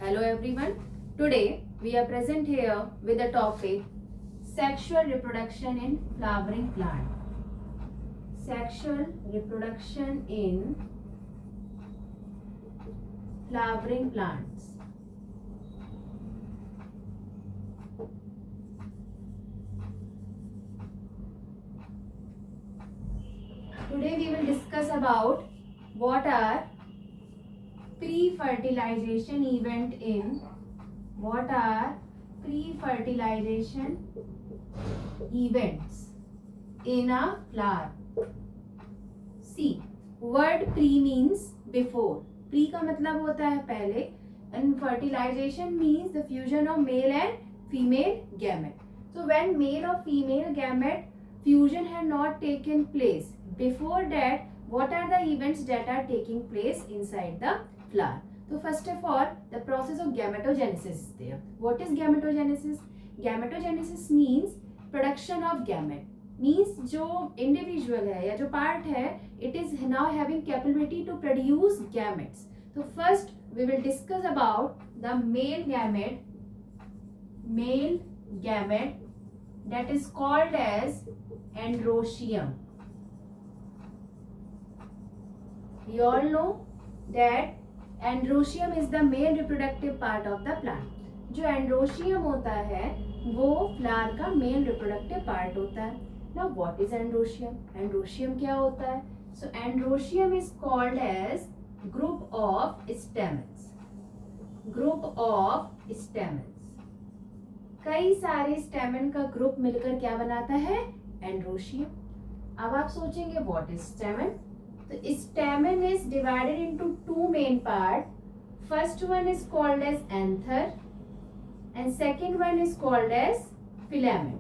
Hello everyone. Today we are present here with the topic sexual reproduction in flowering plant. Sexual reproduction in flowering plants. Today we will discuss about what are pre-fertilization event in events in a flower. See, word pre means before. Pre का मतलब होता है पहले and fertilization means the fusion of male and female gamete. So when male or female gamete fusion had not taken place, before that what are the events that are taking place inside the flower? So first of all, the process of gametogenesis is there. What is gametogenesis? Gametogenesis means production of gamete. Means जो individual है या जो part है, it is now having capability to produce gametes. So first we will discuss about the male gamete that is called as androecium. We all know that androecium is the male reproductive part of the plant. जो androecium होता है वो flower का male reproductive part होता है. Now what is androecium? Androecium क्या होता है? So androecium is called as group of stamens. Group of stamens. कई सारे stamen का group मिलकर क्या बनाता है? Androecium. अब आप सोचेंगे what is stamen? तो stamen is divided into two main parts. First one is called as anther and second one is called as filament.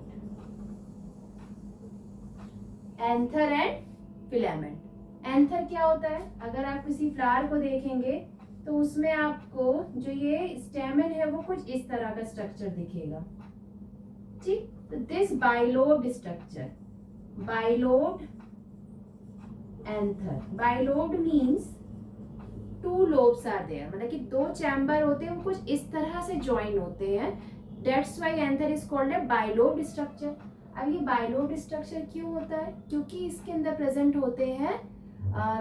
Anther and filament. Anther क्या होता है? अगर आप किसी फ्लावर को देखेंगे तो उसमें आपको जो ये स्टेमन है वो कुछ इस तरह का स्ट्रक्चर दिखेगा. ठीक, तो this bilobed structure, bilobed anther. Bilobed means two lobes are there, मतलब कि दो चैम्बर होते हैं वो कुछ इस तरह से ज्वाइन होते हैं. That's why anther is called a bilobed structure. अब ये बाइलोब्ड स्ट्रक्चर क्यों होता है? क्योंकि इसके अंदर प्रेजेंट होते हैं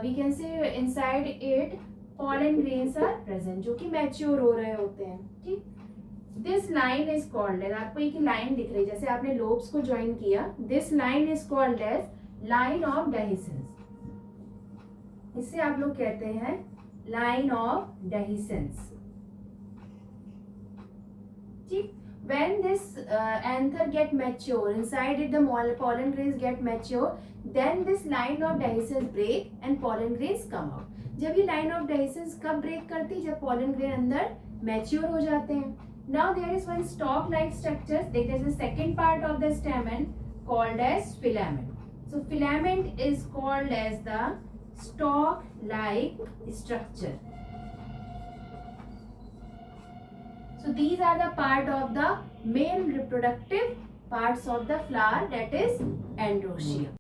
we can say inside it pollen grains are present जो कि मैच्योर हो रहे होते हैं. ठीक, this line is called as, आपको एक लाइन दिख रही है जैसे आपने लोब्स को ज्वाइन किया. This line is called as line of dehiscence. इससे आप लोग कहते हैं लाइन ऑफ डेहिसेंस. ठीक, when this anther get mature, inside it the pollen grains get mature, then this line of dehiscence break and pollen grains come out. जब ये line of dehiscence कब break करती है? जब pollen grain अंदर mature हो जाते हैं. Now there is one stalk like structure. There is the second part of the stamen called as filament. So filament is called as the stalk like structure. So these are the part of the male reproductive parts of the flower, that is androecium.